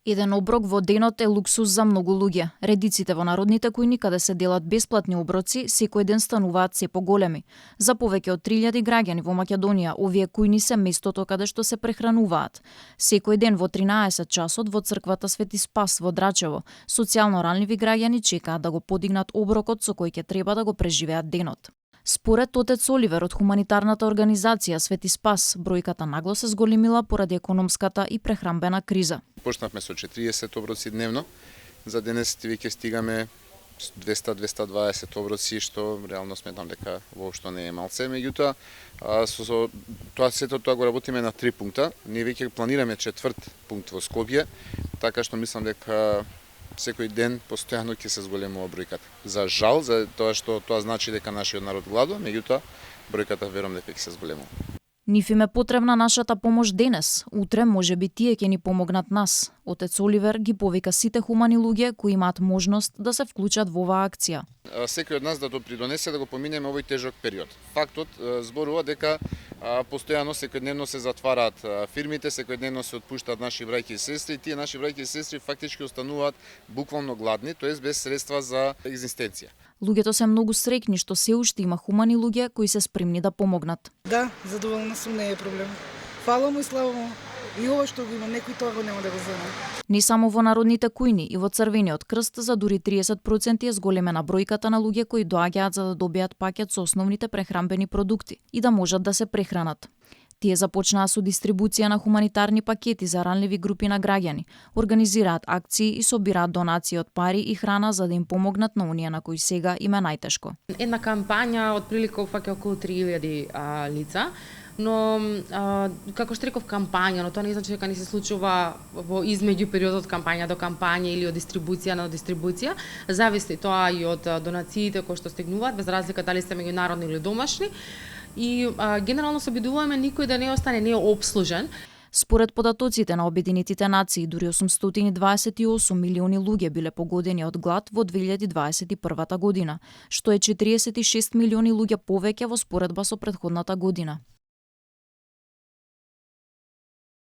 Еден оброк во денот е луксус за многу луѓе. Редиците во народните кујни каде се делат бесплатни оброци секој ден стануваат се поголеми. За повеќе од 3000 граѓани во Македонија овие кујни се местото каде што се прехрануваат. Секој ден во 13 часот во црквата Свети Спас во Драчево, социјално ранливи граѓани чекаат да го подигнат оброкот со кој ќе треба да го преживеат денот. Според отец Оливер од хуманитарната организација Свети Спас, бројката нагло се зголемила поради економската и прехранбена криза. Почнавме со 40 оброци дневно, за денес веќе стигаме 200-220 оброци, што реално сметам дека воопшто не е малце. Меѓутоа, со тоа сето тоа го работиме на 3 пункта. Ние веќе планираме 4 пункт во Скопје, така што мислам дека секој ден постојано ќе се зголемува бројката. За жал, за тоа што тоа значи дека нашиот народ гладува, меѓутоа бројката верувам дека ќе се зголемува. Ниф им е потребна нашата помош денес, утре можеби тие ќе ни помогнат нас. Отец Оливер ги повика сите хумани луѓе кои имаат можност да се вклучат во оваа акција. Секој од нас да допридонесе да го поминеме овој тежок период. Фактот зборува дека постојано секојдневно се затвараат фирмите, секојдневно се отпуштаат наши браќи и сестри, тие наши браќи и сестри фактички остануваат буквално гладни, тоест без средства за екзистенција. Луѓето се многу среќни што се уште има хумани луѓе кои се спремни да помогнат. Да, задоволна сум, не е проблем. Фала му и слава му. И ова што го има, некој тоа го нема да го земе. Не само во народните кујни, и во Црвениот крст за дури 30% е зголемена бројката на луѓе кои доаѓаат за да добијат пакет со основните прехранбени продукти и да можат да се прехранат. Тие започнаа со дистрибуција на хуманитарни пакети за ранливи групи на граѓани, организираат акции и собираат донации од пари и храна за да им помогнат на оние на кои сега им е најтешко. Една кампања отприлика опфаќа околу 3000 лица, но како што реков кампања, но тоа не значи дека не се случува во измеѓу периодот од кампања до кампања или од дистрибуција на дистрибуција, зависи тоа и од донациите кои што стигнуваат, без разлика дали се меѓународни или домашни. И генерално се обидуваме никој да не остане необслужен. Според податоците на Обединетите нации, дури 828 милиони луѓе биле погодени од глад во 2021 година, што е 46 милиони луѓе повеќе во споредба со претходната година.